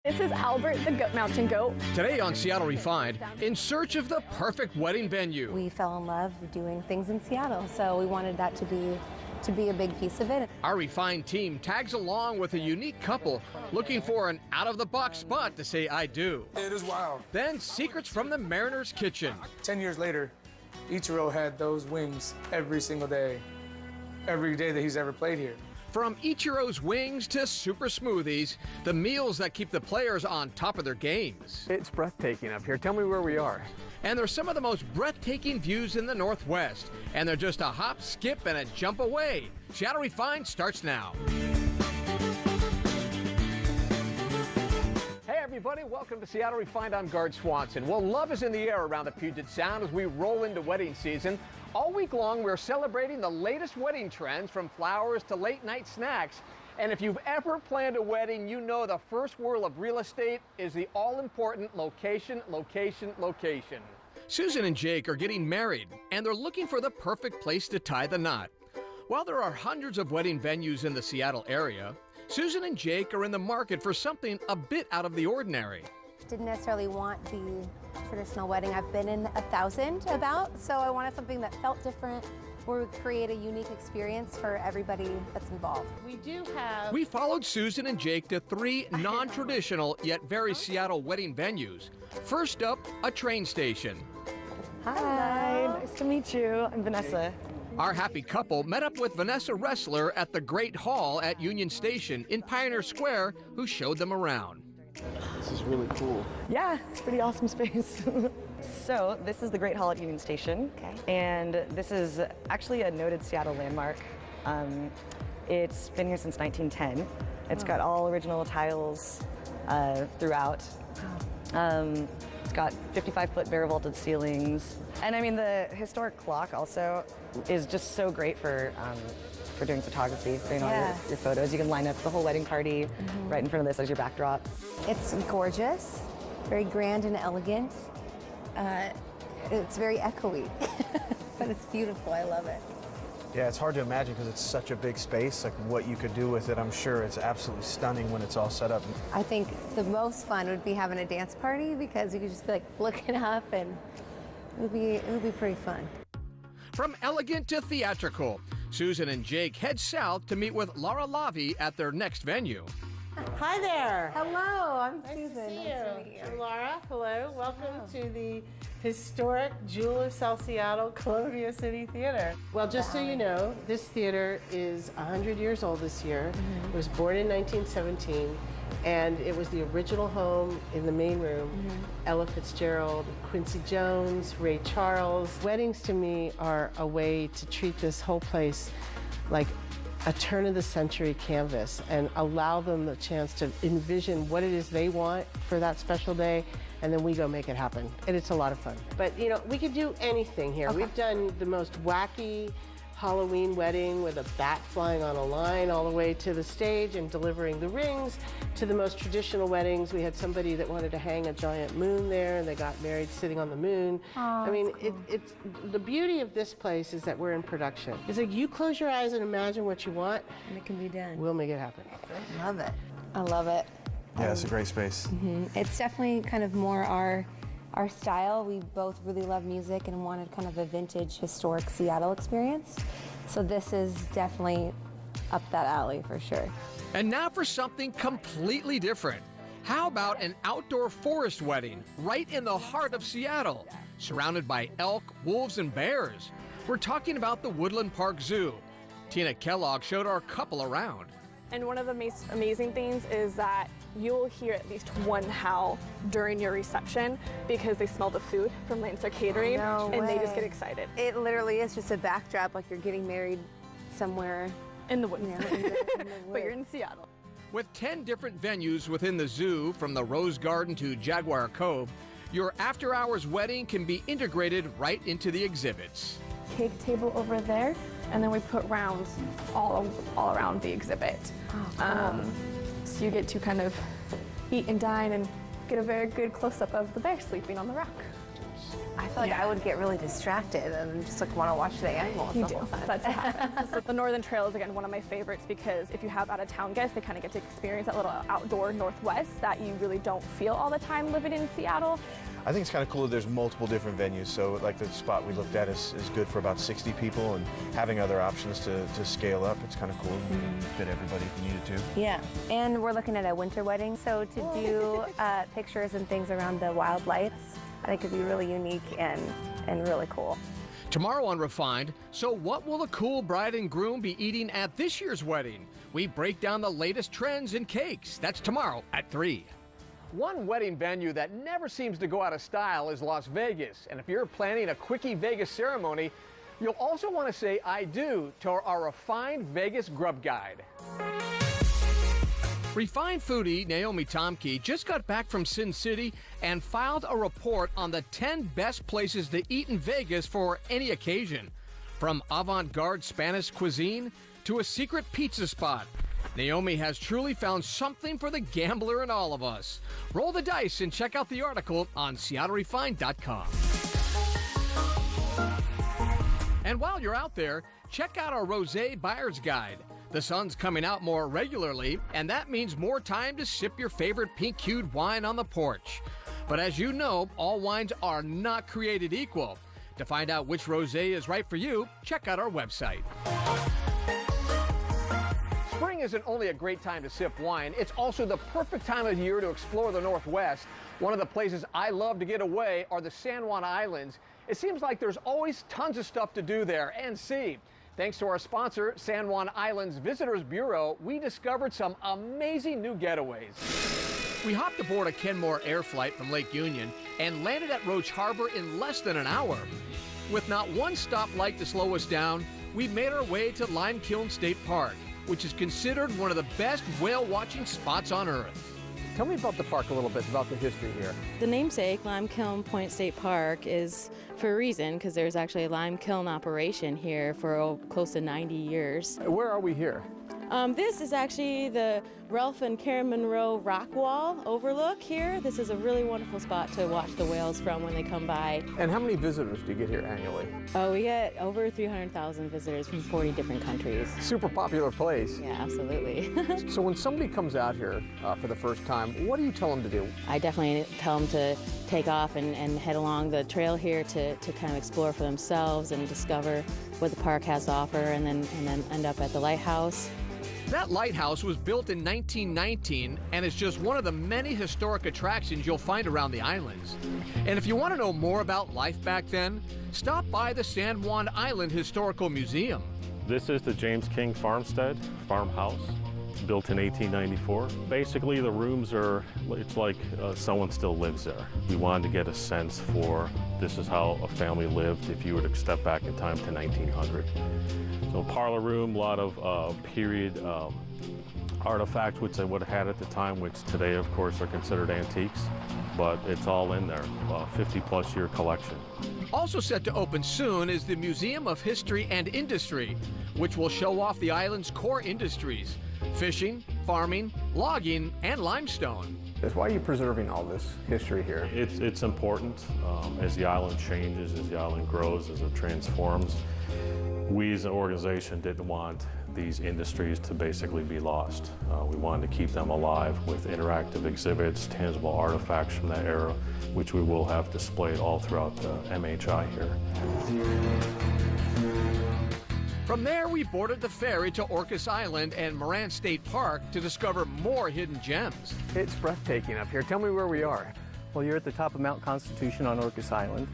This is Albert, the mountain goat. Today on Seattle Refined, in search of the perfect wedding venue. We fell in love doing things in Seattle, so we wanted that to be a big piece of it. Our Refined team tags along with a unique couple looking for an out-of-the-box spot to say I do. It is wild. Then secrets from the Mariner's Kitchen. 10 years later, Ichiro had those wings every single day, every day that he's ever played here. From Ichiro's wings to super smoothies, the meals that keep the players on top of their games. It's breathtaking up here. Tell me where we are. And they're some of the most breathtaking views in the Northwest. And they're just a hop, skip, and a jump away. Seattle Refined starts now. Hey everybody, welcome to Seattle Refined. I'm Guard Swanson. Well, love is in the air around the Puget Sound as we roll into wedding season. All week long, we're celebrating the latest wedding trends, from flowers to late night snacks. And if you've ever planned a wedding, you know the first rule of real estate is the all-important location, location, location. Susan and Jake are getting married, and they're looking for the perfect place to tie the knot. While there are hundreds of wedding venues in the Seattle area, Susan and Jake are in the market for something a bit out of the ordinary. Didn't necessarily want the traditional wedding. I've been in 1,000 about, so I wanted something that felt different, where we create a unique experience for everybody that's involved. We followed Susan and Jake to three non-traditional yet very Seattle wedding venues. First up, a train station. Hi, nice to meet you. I'm Vanessa. Our happy couple met up with Vanessa Ressler at the Great Hall at Union Station in Pioneer Square, who showed them around. This is really cool. Yeah, it's a pretty awesome space. So this is the Great Hall at Union Station, and this is actually a noted Seattle landmark. It's been here since 1910. It's got all original tiles throughout. It's got 55-foot bare vaulted ceilings. And I mean, the historic clock also is just so great for doing photography, doing all your photos. You can line up the whole wedding party right in front of this as your backdrop. It's gorgeous, very grand and elegant. It's very echoey, but it's beautiful. I love it. Yeah, it's hard to imagine because it's such a big space, like what you could do with it. I'm sure it's absolutely stunning when it's all set up. I think the most fun would be having a dance party, because you could just be like looking up, and it would be pretty fun. From elegant to theatrical, Susan and Jake head south to meet with Laura Lavi at their next venue. Hi there. Hello, I'm Nice Susan. to see Nice you. to meet you. I'm Laura. Hello. Welcome to the historic Jewel of South Seattle Columbia City Theater. Well, just so you know, this theater is 100 years old this year. It was born in 1917, and it was the original home in the main room. Ella Fitzgerald, Quincy Jones, Ray Charles. Weddings to me are a way to treat this whole place like a turn-of-the-century canvas and allow them the chance to envision what it is they want for that special day, and then we go make it happen. And it's a lot of fun. But you know, we could do anything here. We've done the most wacky Halloween wedding with a bat flying on a line all the way to the stage and delivering the rings, to the most traditional weddings. We had somebody that wanted to hang a giant moon there, and they got married sitting on the moon. I mean, it's the beauty of this place is that we're in production. It's like you close your eyes and imagine what you want, And it can be done. we'll make it happen. Love it. I love it. Yeah, it's a great space. It's definitely kind of more our style. We both really love music and wanted kind of a vintage, historic Seattle experience. So this is definitely up that alley for sure. And now for something completely different. How about an outdoor forest wedding right in the heart of Seattle, surrounded by elk, wolves, and bears? We're talking about the Woodland Park Zoo. Tina Kellogg showed our couple around. And one of the most amazing things is that you'll hear at least one howl during your reception, because they smell the food from Lancer Catering, No and they just way. get excited. It literally is just a backdrop, like you're getting married somewhere, In the woods. you know, in the But you're woods. in Seattle. With 10 different venues within the zoo, from the Rose Garden to Jaguar Cove, your after-hours wedding can be integrated right into the exhibits. Cake table over there, and then we put rounds all around the exhibit. So you get to kind of eat and dine and get a very good close-up of the bear sleeping on the rock. I thought feel like I would get really distracted and just like want to watch the animals the whole time. That's what happens. So the Northern Trail is, again, one of my favorites because if you have out-of-town guests, they kind of get to experience that little outdoor Northwest that you really don't feel all the time living in Seattle. I think it's kind of cool that there's multiple different venues. So like the spot we looked at is good for about 60 people, and having other options to scale up, it's kind of cool. Fit everybody if you needed to. Yeah, and we're looking at a winter wedding, so to do pictures and things around the wild lights, I think could be really unique and really cool. Tomorrow on Refined, so what will the cool bride and groom be eating at this year's wedding? We break down the latest trends in cakes. That's tomorrow at 3. One wedding venue that never seems to go out of style is Las Vegas. And if you're planning a quickie Vegas ceremony, you'll also want to say I do to our Refined Vegas Grub Guide. Refined foodie Naomi Tomke just got back from Sin City and filed a report on the 10 best places to eat in Vegas for any occasion. From avant-garde Spanish cuisine to a secret pizza spot, Naomi has truly found something for the gambler in all of us. Roll the dice and check out the article on SeattleRefined.com. And while you're out there, check out our Rosé Buyer's Guide. The sun's coming out more regularly, and that means more time to sip your favorite pink-hued wine on the porch. But as you know, all wines are not created equal. To find out which rosé is right for you, check out our website. Spring isn't only a great time to sip wine, it's also the perfect time of year to explore the Northwest. One of the places I love to get away are the San Juan Islands. It seems like there's always tons of stuff to do there and see. Thanks to our sponsor, San Juan Islands Visitors Bureau, we discovered some amazing new getaways. We hopped aboard a Kenmore air flight from Lake Union and landed at Roach Harbor in less than an hour. With not one stoplight to slow us down, we made our way to Lime Kiln State Park, which is considered one of the best whale watching spots on Earth. Tell me about the park a little bit, about the history here. The namesake, Lime Kiln Point State Park, is for a reason because there's actually a lime kiln operation here for close to 90 years. Where are we here? This is actually the Ralph and Karen Monroe rock wall overlook here. This is a really wonderful spot to watch the whales from when they come by. And how many visitors do you get here annually? Oh, we get over 300,000 visitors from 40 different countries. Super popular place. Yeah, absolutely. So when somebody comes out here for the first time, what do you tell them to do? I definitely tell them to take off and head along the trail here to kind of explore for themselves and discover what the park has to offer, and then end up at the lighthouse. That lighthouse was built in 1919 and is just one of the many historic attractions you'll find around the islands. And if you want to know more about life back then, stop by the San Juan Island Historical Museum. This is the James King Farmstead farmhouse, built in 1894. Basically, the rooms it's like someone still lives there. We wanted to get a sense for this is how a family lived if you were to step back in time to 1900. So parlor room, a lot of period artifacts which they would have had at the time, which today, of course, are considered antiques, but it's all in there, 50-plus year collection. Also set to open soon is the Museum of History and Industry, which will show off the island's core industries: fishing, farming, logging, and limestone. Why are you preserving all this history here? It's important as the island changes, as the island grows, as it transforms. We as an organization didn't want these industries to basically be lost. We wanted to keep them alive with interactive exhibits, tangible artifacts from that era, which we will have displayed all throughout the MHI here. From there, we boarded the ferry to Orcas Island and Moran State Park to discover more hidden gems. It's breathtaking up here. Tell me where we are. Well, you're at the top of Mount Constitution on Orcas Island.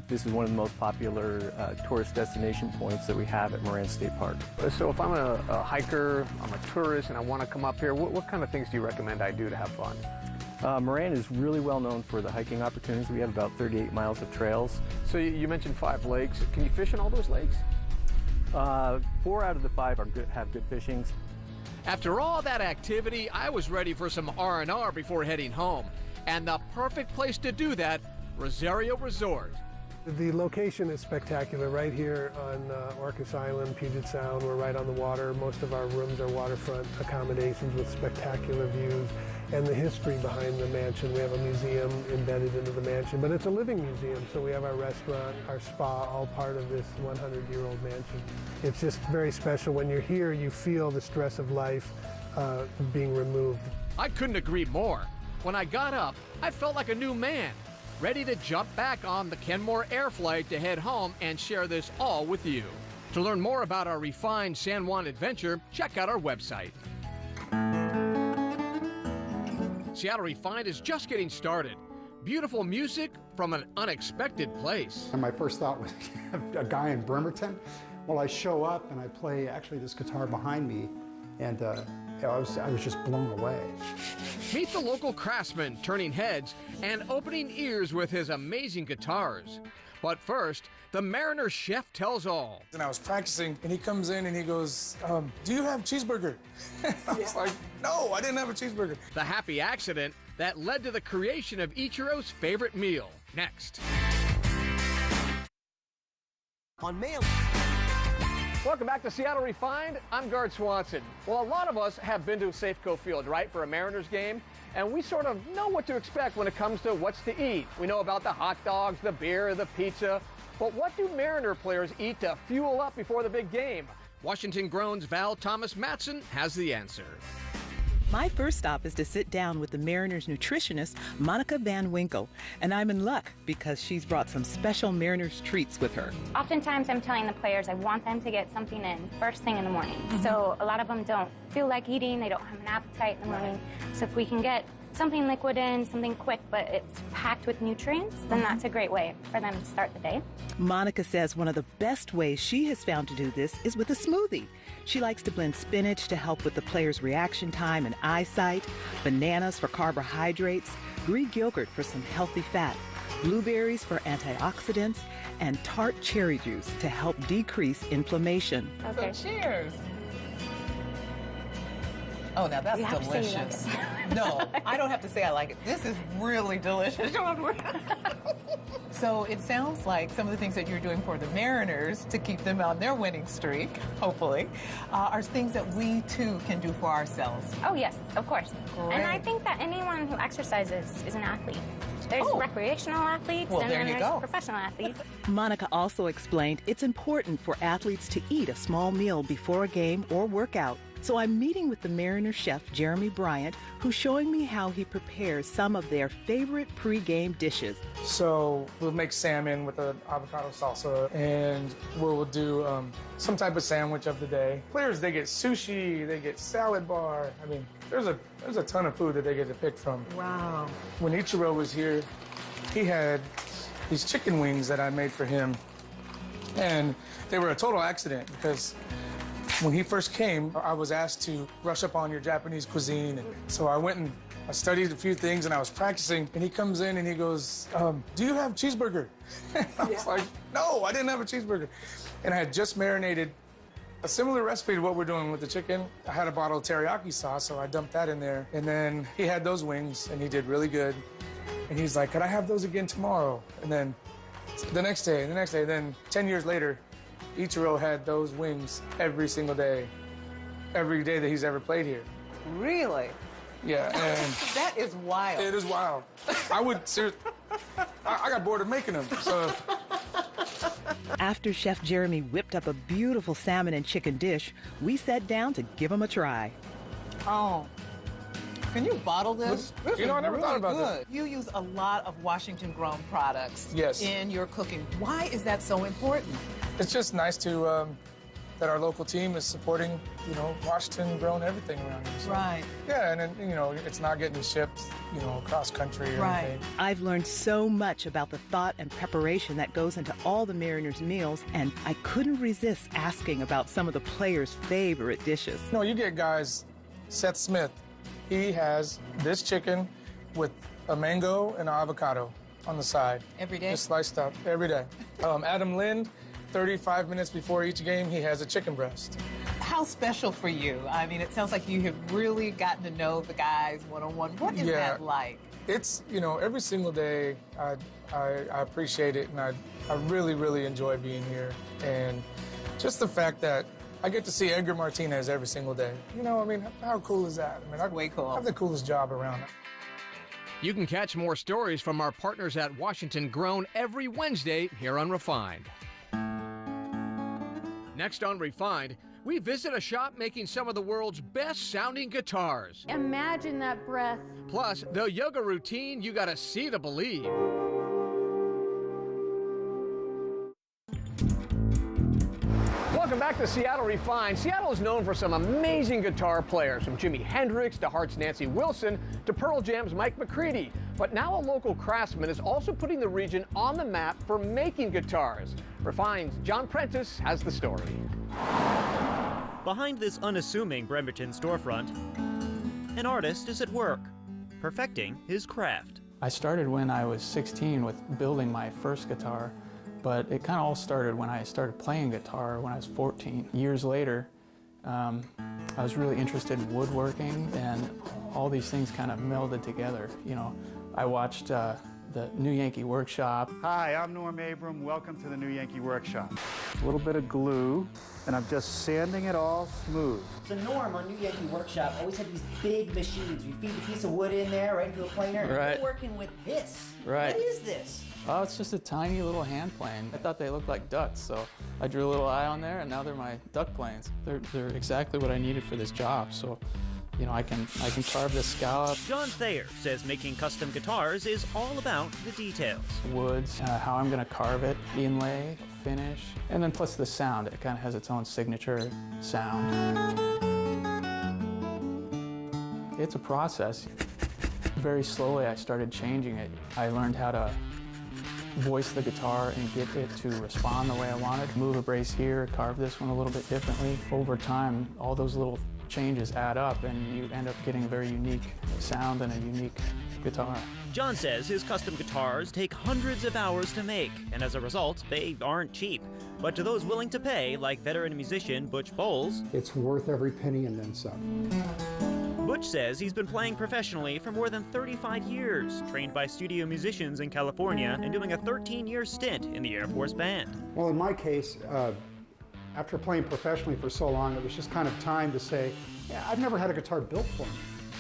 This is one of the most popular tourist destination points that we have at Moran State Park. So if I'm a hiker, I'm a tourist, and I want to come up here, what kind of things do you recommend I do to have fun? Moran is really well known for the hiking opportunities. We have about 38 miles of trails. So you mentioned 5 lakes. Can you fish in all those lakes? 4 out of the 5 have good fishings. After all that activity, I was ready for some R&R before heading home. And the perfect place to do that, Rosario Resort. The location is spectacular right here on Orcas Island, Puget Sound. We're right on the water. Most of our rooms are waterfront accommodations with spectacular views. and the history behind the mansion. We have a museum embedded into the mansion, but it's a living museum, so we have our restaurant, our spa, all part of this 100-year-old mansion. It's just very special. When you're here, you feel the stress of life being removed. I couldn't agree more. When I got up, I felt like a new man, ready to jump back on the Kenmore Air flight to head home and share this all with you. To learn more about our refined San Juan adventure, check out our website. Seattle Refined is just getting started. Beautiful music from an unexpected place. And my first thought was a guy in Bremerton. Well, I show up and I play actually this guitar behind me, and I was just blown away. Meet the local craftsman turning heads and opening ears with his amazing guitars. But first, the Mariner chef tells all. And I was practicing, and he comes in and he goes, do you have cheeseburger? I was like, no, I didn't have a cheeseburger. The happy accident that led to the creation of Ichiro's favorite meal. Next. On mail. Welcome back to Seattle Refined. I'm Guard Swanson. Well, a lot of us have been to Safeco Field, right, for a Mariners game, and we sort of know what to expect when it comes to what's to eat. We know about the hot dogs, the beer, the pizza, but what do Mariner players eat to fuel up before the big game? Washington Grown's Val Thomas Matson has the answer. My first stop is to sit down with the Mariners nutritionist, Monica Van Winkle, and I'm in luck because she's brought some special Mariners treats with her. Oftentimes I'm telling the players I want them to get something in first thing in the morning. So a lot of them don't feel like eating, they don't have an appetite in the morning. So if we can get something liquid in, something quick, but it's packed with nutrients, then that's a great way for them to start the day. Monica says one of the best ways she has found to do this is with a smoothie. She likes to blend spinach to help with the player's reaction time and eyesight, bananas for carbohydrates, Greek yogurt for some healthy fat, blueberries for antioxidants, and tart cherry juice to help decrease inflammation. Okay. So cheers. Oh, now that's delicious. No, I don't have to say I like it. This is really delicious. So it sounds like some of the things that you're doing for the Mariners to keep them on their winning streak, hopefully, are things that we too can do for ourselves. Oh yes, of course. Great. And I think that anyone who exercises is an athlete. There's recreational athletes Well, and there then you there's go. professional athletes. Monica also explained it's important for athletes to eat a small meal before a game or workout. So I'm meeting with the Mariner chef, Jeremy Bryant, who's showing me how he prepares some of their favorite pre-game dishes. So we'll make salmon with an avocado salsa, and we'll do some type of sandwich of the day. Players, they get sushi, they get salad bar. I mean, there's a ton of food that they get to pick from. Wow. When Ichiro was here, he had these chicken wings that I made for him, and they were a total accident because when he first came, I was asked to brush up on your Japanese cuisine. And so I went and I studied a few things and I was practicing. And he comes in and he goes, do you have cheeseburger? I was like, no, I didn't have a cheeseburger. And I had just marinated a similar recipe to what we're doing with the chicken. I had a bottle of teriyaki sauce, so I dumped that in there. And then he had those wings and he did really good. And he's like, could I have those again tomorrow? And then the next day, then 10 years later, Ichiro had those wings every single day, every day that he's ever played here. Really? Yeah, and That is wild. it is wild. I got bored of making them, so. After Chef Jeremy whipped up a beautiful salmon and chicken dish, we sat down to give him a try. Oh. Can you bottle this? You know, I never thought about that. You use a lot of Washington-grown products Yes. in your cooking. Why is that so important? It's just nice to that our local team is supporting, Washington-grown everything around here. So, Right. Yeah, and then, it's not getting shipped, across country or anything. I've learned so much about the thought and preparation that goes into all the Mariners' meals, and I couldn't resist asking about some of the players' favorite dishes. No, you get guys, Seth Smith, he has this chicken with a mango and an avocado on the side. Every day? Just sliced up, every day. Adam Lind, 35 minutes before each game, he has a chicken breast. How special for you? I mean, it sounds like you have really gotten to know the guys one-on-one. What is that like? It's, every single day, I appreciate it, and I really, really enjoy being here. And just the fact that I get to see Edgar Martinez every single day. You know, I mean, how cool is that? I mean, Way cool. I have the coolest job around. You can catch more stories from our partners at Washington Grown every Wednesday here on Refined. Next on Refined, we visit a shop making some of the world's best sounding guitars. Imagine that breath. Plus, the yoga routine you gotta see to believe. Welcome back to Seattle Refined. Seattle is known for some amazing guitar players, from Jimi Hendrix to Heart's Nancy Wilson to Pearl Jam's Mike McCready. But now a local craftsman is also putting the region on the map for making guitars. Refined's John Prentice has the story. Behind this unassuming Bremerton storefront, an artist is at work, perfecting his craft. I started when I was 16 with building my first guitar. But it kind of all started when I started playing guitar when I was 14. Years later, I was really interested in woodworking, and all these things kind of melded together. You know, I watched the New Yankee Workshop. Hi, I'm Norm Abram. Welcome to the New Yankee Workshop. A little bit of glue, and I'm just sanding it all smooth. So Norm on New Yankee Workshop always had these big machines. You feed the piece of wood in there right into a planer, and Right. you're working with this. Right. What is this? Oh, it's just a tiny little hand plane. I thought they looked like ducks, so I drew a little eye on there, and now they're my duck planes. They're exactly what I needed for this job, so you know, I can carve this scallop. John Thayer says making custom guitars is all about the details. Woods, how I'm gonna carve it, inlay, finish, and then plus the sound. It kind of has its own signature sound. It's a process. Very slowly I started changing it. I learned how to voice the guitar and get it to respond the way I wanted. Move a brace here, carve this one a little bit differently. Over time, all those little changes add up and you end up getting a very unique sound and a unique guitar. John says his custom guitars take hundreds of hours to make, and as a result, they aren't cheap. But to those willing to pay, like veteran musician Butch Bowles, It's worth every penny and then some. Butch says he's been playing professionally for more than 35 years, trained by studio musicians in California and doing a 13-year stint in the Air Force Band. Well, in my case, after playing professionally for so long, it was just kind of time to say, yeah, I've never had a guitar built for me.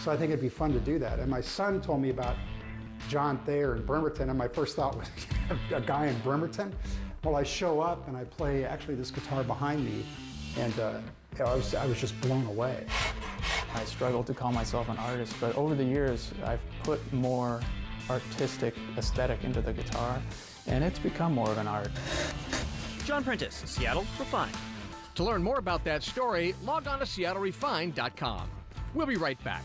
So I think it'd be fun to do that. And my son told me about John Thayer in Bremerton, and my first thought was a guy in Bremerton. Well, I show up and I play actually this guitar behind me, and I was just blown away. I struggled to call myself an artist, but over the years, I've put more artistic aesthetic into the guitar, and it's become more of an art. John Prentice, Seattle Refined. To learn more about that story, log on to seattlerefined.com. We'll be right back.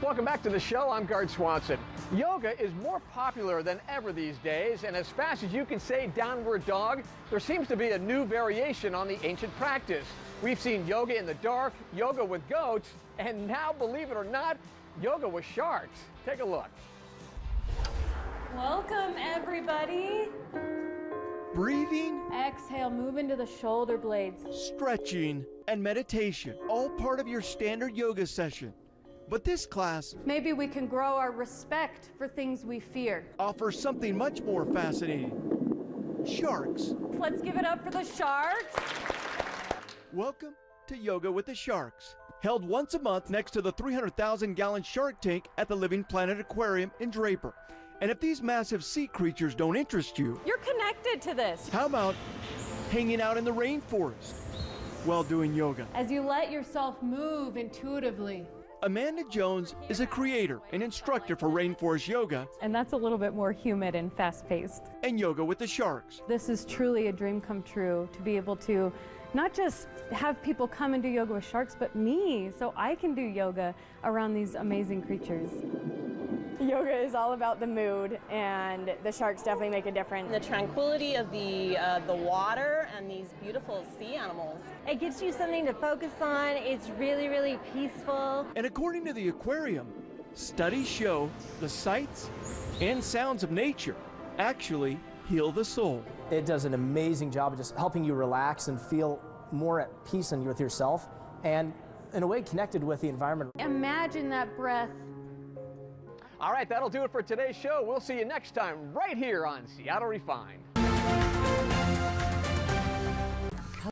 Welcome back to the show. I'm Gard Swanson. Yoga is more popular than ever these days, and as fast as you can say downward dog, there seems to be a new variation on the ancient practice. We've seen yoga in the dark, yoga with goats, and now, believe it or not, yoga with sharks. Take a look. Welcome, everybody. Breathing, Exhale, move into the shoulder blades. stretching, and meditation, all part of your standard yoga session. But this class Maybe we can grow our respect for things we fear. offers something much more fascinating. Sharks. Let's give it up for the sharks. Welcome to Yoga with the Sharks, held once a month next to the 300,000-gallon shark tank at the Living Planet Aquarium in Draper. And if these massive sea creatures don't interest you, You're connected to this. how about hanging out in the rainforest while doing yoga? As you let yourself move intuitively. Amanda Jones is a creator and instructor for Rainforest Yoga And that's a little bit more humid and fast-paced. and Yoga with the Sharks. This is truly a dream come true to be able to not just have people come and do yoga with sharks, but me, so I can do yoga around these amazing creatures. Yoga is all about the mood, and the sharks definitely make a difference. The tranquility of the water and these beautiful sea animals. It gives you something to focus on. It's really, really peaceful. And according to the aquarium, studies show the sights and sounds of nature actually heal the soul. It does an amazing job of just helping you relax and feel more at peace with yourself and, in a way, connected with the environment. Imagine that breath. All right, that'll do it for today's show. We'll see you next time right here on Seattle Refined.